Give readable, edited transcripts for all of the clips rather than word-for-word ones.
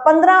15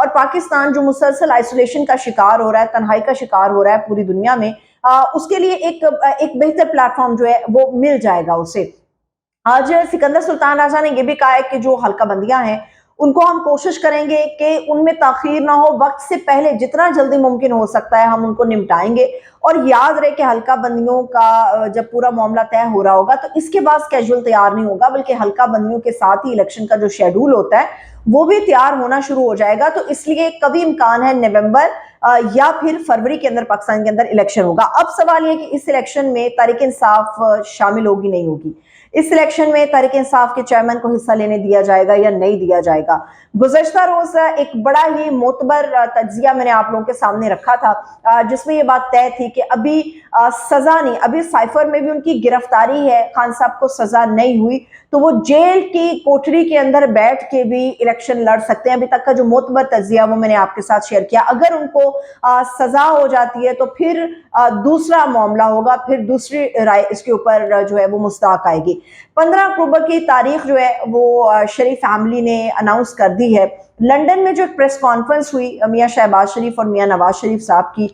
اور پاکستان جو مسلسل آئسولیشن کا شکار ہو رہا ہے، تنہائی کا شکار ہو رہا ہے پوری دنیا میں، اس کے لیے ایک بہتر پلیٹ فارم جو ہے وہ مل جائے گا اسے۔ آج سکندر سلطان راجہ نے یہ بھی کہا ہے کہ جو حلقہ بندیاں ہیں ان کو ہم کوشش کریں گے کہ ان میں تاخیر نہ ہو، وقت سے پہلے جتنا جلدی ممکن ہو سکتا ہے ہم ان کو نمٹائیں گے۔ اور یاد رہے کہ حلقہ بندیوں کا جب پورا معاملہ طے ہو رہا ہوگا تو اس کے بعد اسکیجول تیار نہیں ہوگا، بلکہ حلقہ بندیوں کے ساتھ ہی الیکشن کا جو شیڈول ہوتا ہے وہ بھی تیار ہونا شروع ہو جائے گا۔ تو اس لیے کبھی امکان ہے نومبر یا پھر فروری کے اندر پاکستان کے اندر الیکشن ہوگا۔ اب سوال یہ کہ اس الیکشن میں تحریک انصاف شامل ہوگی نہیں ہوگی، اس الیکشن میں تحریک انصاف کے چیئرمین کو حصہ لینے دیا جائے گا یا نہیں دیا جائے گا۔ گزشتہ روز ایک بڑا ہی معتبر تجزیہ میں نے آپ لوگوں کے سامنے رکھا تھا، جس میں یہ بات طے تھی کہ ابھی سزا نہیں، ابھی سائفر میں بھی ان کی گرفتاری ہے، خان صاحب کو سزا نہیں ہوئی تو وہ جیل کی کوٹری کے اندر بیٹھ کے بھی الیکشن لڑ سکتے ہیں۔ ابھی تک کا جو معتبر تجزیہ وہ میں نے آپ کے ساتھ شیئر کیا۔ اگر ان کو سزا ہو جاتی ہے تو پھر دوسرا معاملہ ہوگا، پھر دوسری رائے اس کے اوپر جو ہے وہ مستحق آئے گی۔ 15 اکتوبر کی تاریخ جو ہے وہ شریف فیملی نے اناؤنس کر دی ہے۔ لندن میں جو ایک پریس کانفرنس ہوئی میاں شہباز شریف اور میاں نواز شریف صاحب کی،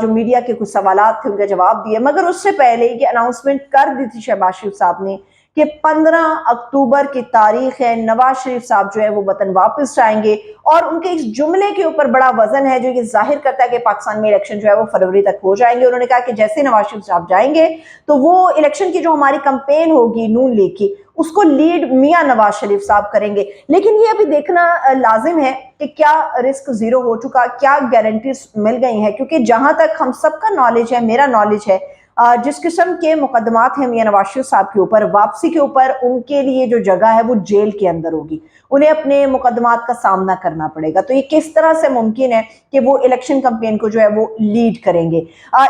جو میڈیا کے کچھ سوالات تھے ان کے جواب دیے، مگر اس سے پہلے یہ اناؤنسمنٹ کر دی تھی شہباز شریف صاحب نے کہ 15 اکتوبر کی تاریخ ہے، نواز شریف صاحب جو ہے وہ وطن واپس جائیں گے، اور ان کے اس جملے کے اوپر بڑا وزن ہے جو یہ ظاہر کرتا ہے کہ پاکستان میں الیکشن جو ہے وہ فروری تک ہو جائیں گے۔ انہوں نے کہا کہ جیسے نواز شریف صاحب جائیں گے تو وہ الیکشن کی جو ہماری کمپین ہوگی نون لیگ کی اس کو لیڈ میاں نواز شریف صاحب کریں گے۔ لیکن یہ ابھی دیکھنا لازم ہے کہ کیا رسک زیرو ہو چکا، کیا گارنٹیز مل گئی ہیں، کیونکہ جہاں تک ہم سب کا نالج ہے، میرا نالج ہے، جس قسم کے مقدمات ہیں میاں نواز شریف صاحب کے اوپر، واپسی کے اوپر ان کے لیے جو جگہ ہے وہ جیل کے اندر ہوگی، انہیں اپنے مقدمات کا سامنا کرنا پڑے گا۔ تو یہ کس طرح سے ممکن ہے کہ وہ الیکشن کمپین کو جو ہے وہ لیڈ کریں گے؟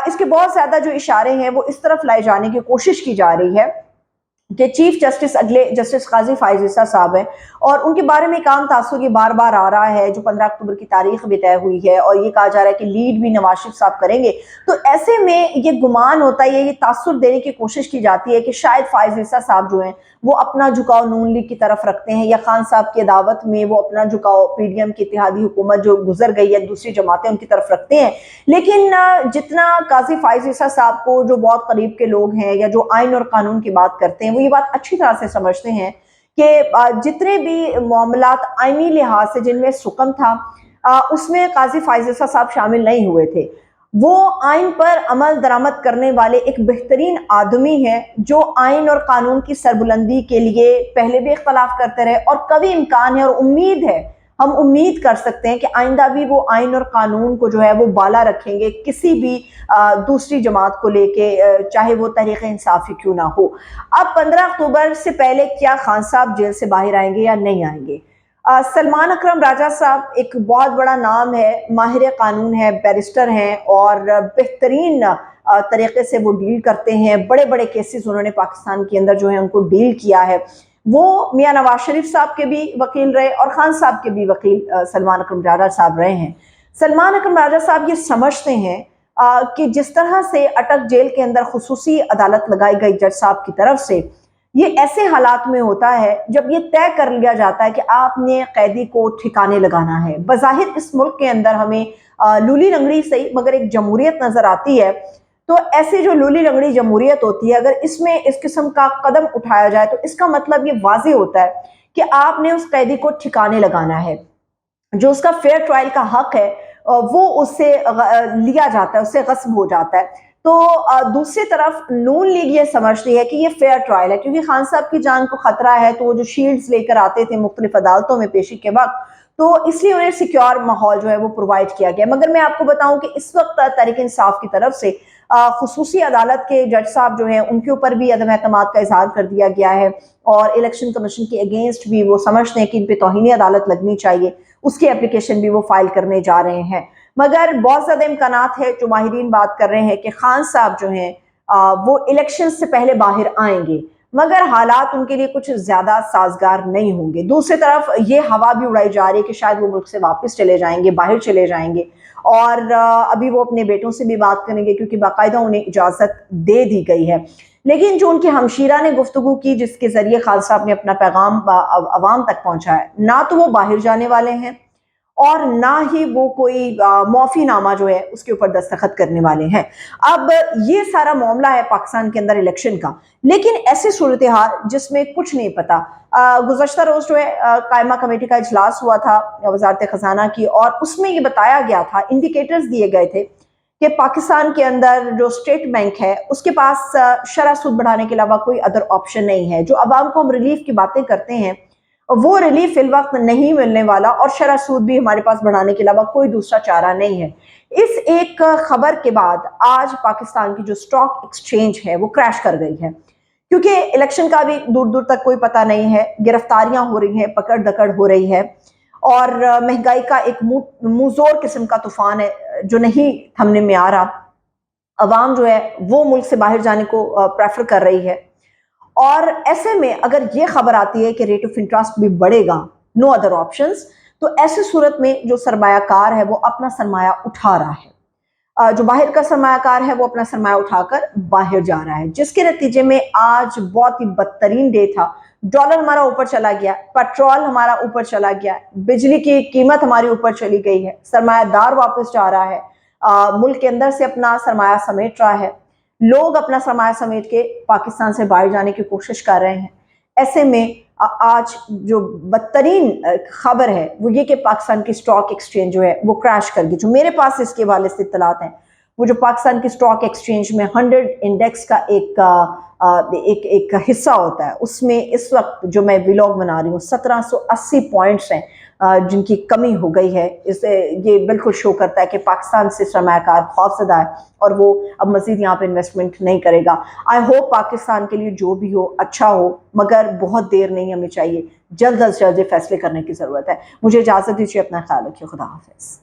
اس کے بہت زیادہ جو اشارے ہیں وہ اس طرف لائے جانے کی کوشش کی جا رہی ہے کہ چیف جسٹس اگلے جسٹس قاضی فائز عیسیٰ صاحب ہیں، اور ان کے بارے میں ایک عام تاثر یہ بار بار آ رہا ہے، جو 15 اکتوبر کی تاریخ بھی طے ہوئی ہے اور یہ کہا جا رہا ہے کہ لیڈ بھی نواز شریف صاحب کریں گے۔ تو ایسے میں یہ گمان ہوتا ہے، یہ تاثر دینے کی کوشش کی جاتی ہے کہ شاید فائز عیسیٰ صاحب جو ہیں وہ اپنا جھکاؤ نون لیگ کی طرف رکھتے ہیں، یا خان صاحب کی عداوت میں وہ اپنا جھکاؤ پی ڈی ایم کی اتحادی حکومت جو گزر گئی ہے دوسری جماعتیں ان کی طرف رکھتے ہیں۔ لیکن جتنا قاضی فائز عیسیٰ صاحب کو جو بہت قریب کے لوگ ہیں یا جو آئین اور قانون کی بات کرتے ہیں وہ یہ بات اچھی طرح سے سمجھتے ہیں کہ جتنے بھی معاملات آئینی لحاظ سے جن میں سکم تھا اس میں قاضی فائز عیسیٰ صاحب شامل نہیں ہوئے تھے۔ وہ آئین پر عمل درآمد کرنے والے ایک بہترین آدمی ہیں جو آئین اور قانون کی سربلندی کے لیے پہلے بھی اختلاف کرتے رہے، اور کبھی امکان ہے اور امید ہے، ہم امید کر سکتے ہیں کہ آئندہ بھی وہ آئین اور قانون کو جو ہے وہ بالا رکھیں گے کسی بھی دوسری جماعت کو لے کے، چاہے وہ تحریک انصاف ہی کیوں نہ ہو۔ اب 15 اکتوبر سے پہلے کیا خان صاحب جیل سے باہر آئیں گے یا نہیں آئیں گے؟ سلمان اکرم راجہ صاحب ایک بہت بڑا نام ہے، ماہر قانون ہے، بیرسٹر ہیں، اور بہترین طریقے سے وہ ڈیل کرتے ہیں، بڑے بڑے کیسز انہوں نے پاکستان کے اندر جو ہے ان کو ڈیل کیا ہے۔ وہ میاں نواز شریف صاحب کے بھی وکیل رہے اور خان صاحب کے بھی وکیل سلمان اکرم راجہ صاحب رہے ہیں۔ سلمان اکرم راجہ صاحب یہ سمجھتے ہیں کہ جس طرح سے اٹک جیل کے اندر خصوصی عدالت لگائی گئی جج صاحب کی طرف سے، یہ ایسے حالات میں ہوتا ہے جب یہ طے کر لیا جاتا ہے کہ آپ نے قیدی کو ٹھکانے لگانا ہے۔ بظاہر اس ملک کے اندر ہمیں لولی لنگڑی صحیح مگر ایک جمہوریت نظر آتی ہے، تو ایسی جو لولی لنگڑی جمہوریت ہوتی ہے اگر اس میں اس قسم کا قدم اٹھایا جائے تو اس کا مطلب یہ واضح ہوتا ہے کہ آپ نے اس قیدی کو ٹھکانے لگانا ہے، جو اس کا فیئر ٹرائل کا حق ہے وہ اس سے لیا جاتا ہے، اس سے غصب ہو جاتا ہے۔ تو دوسری طرف نون لیگ یہ سمجھتی ہے کہ یہ فیئر ٹرائل ہے، کیونکہ خان صاحب کی جان کو خطرہ ہے تو وہ جو شیلڈز لے کر آتے تھے مختلف عدالتوں میں پیشی کے وقت، تو اس لیے انہیں سیکیور ماحول جو ہے وہ پرووائڈ کیا گیا۔ مگر میں آپ کو بتاؤں کہ اس وقت تحریک انصاف کی طرف سے خصوصی عدالت کے جج صاحب جو ہیں ان کے اوپر بھی عدم اعتماد کا اظہار کر دیا گیا ہے، اور الیکشن کمیشن کے اگینسٹ بھی وہ سمجھتے ہیں کہ ان پہ توہین عدالت لگنی چاہیے، اس کی اپلیکیشن بھی وہ فائل کرنے جا رہے ہیں۔ مگر بہت زیادہ امکانات ہے، جو ماہرین بات کر رہے ہیں کہ خان صاحب جو ہیں وہ الیکشن سے پہلے باہر آئیں گے، مگر حالات ان کے لیے کچھ زیادہ سازگار نہیں ہوں گے۔ دوسری طرف یہ ہوا بھی اڑائی جا رہی ہے کہ شاید وہ ملک سے واپس چلے جائیں گے، باہر چلے جائیں گے، اور ابھی وہ اپنے بیٹوں سے بھی بات کریں گے کیونکہ باقاعدہ انہیں اجازت دے دی گئی ہے۔ لیکن جو ان کے ہمشیرہ نے گفتگو کی جس کے ذریعے خان صاحب نے اپنا پیغام عوام تک پہنچایا، نہ تو وہ باہر جانے والے ہیں اور نہ ہی وہ کوئی معافی نامہ جو ہے اس کے اوپر دستخط کرنے والے ہیں۔ اب یہ سارا معاملہ ہے پاکستان کے اندر الیکشن کا، لیکن ایسی صورتحال جس میں کچھ نہیں پتا۔ گزشتہ روز جو ہے قائمہ کمیٹی کا اجلاس ہوا تھا وزارت خزانہ کی، اور اس میں یہ بتایا گیا تھا، انڈیکیٹرز دیے گئے تھے کہ پاکستان کے اندر جو اسٹیٹ بینک ہے اس کے پاس شرح سود بڑھانے کے علاوہ کوئی ادر آپشن نہیں ہے۔ جو عوام کو ہم ریلیف کی باتیں کرتے ہیں وہ ریلیف فی الوقت نہیں ملنے والا، اور شرح سود بھی ہمارے پاس بڑھانے کے علاوہ کوئی دوسرا چارہ نہیں ہے۔ اس ایک خبر کے بعد آج پاکستان کی جو سٹاک ایکسچینج ہے وہ کریش کر گئی ہے، کیونکہ الیکشن کا بھی دور دور تک کوئی پتہ نہیں ہے، گرفتاریاں ہو رہی ہیں، پکڑ دکڑ ہو رہی ہے، اور مہنگائی کا ایک منہ زور قسم کا طوفان ہے جو نہیں تھمنے میں آ رہا۔ عوام جو ہے وہ ملک سے باہر جانے کو پریفر کر رہی ہے، اور ایسے میں اگر یہ خبر آتی ہے کہ ریٹ آف انٹرسٹ بھی بڑھے گا، نو ادر آپشنز، تو ایسی صورت میں جو سرمایہ کار ہے وہ اپنا سرمایہ اٹھا رہا ہے، جو باہر کا سرمایہ کار ہے وہ اپنا سرمایہ اٹھا کر باہر جا رہا ہے، جس کے نتیجے میں آج بہت ہی بدترین ڈے تھا۔ ڈالر ہمارا اوپر چلا گیا، پیٹرول ہمارا اوپر چلا گیا، بجلی کی قیمت ہماری اوپر چلی گئی ہے، سرمایہ دار واپس جا رہا ہے، ملک کے اندر سے اپنا سرمایہ سمیٹ رہا ہے، لوگ اپنا سرمایہ سمیٹ کے پاکستان سے باہر جانے کی کوشش کر رہے ہیں۔ ایسے میں آج جو بدترین خبر ہے وہ یہ کہ پاکستان کی سٹاک ایکسچینج جو ہے وہ کریش کر گئی۔ جو میرے پاس اس کے حوالے سے اطلاعات ہیں، وہ جو پاکستان کی سٹاک ایکسچینج میں 100 انڈیکس کا ایک حصہ ہوتا ہے، اس میں اس وقت جو میں ویلاگ بنا رہی ہوں 1780 پوائنٹس ہیں جن کی کمی ہو گئی ہے۔ یہ بالکل شو کرتا ہے کہ پاکستان سے سرمایہ کار خوفزدہ ہے اور وہ اب مزید یہاں پہ انویسٹمنٹ نہیں کرے گا۔ آئی ہوپ پاکستان کے لیے جو بھی ہو اچھا ہو، مگر بہت دیر نہیں ہمیں چاہیے، جلد از جلد فیصلے کرنے کی ضرورت ہے۔ مجھے اجازت دیجیے، اپنا خیال رکھیے، خدا حافظ۔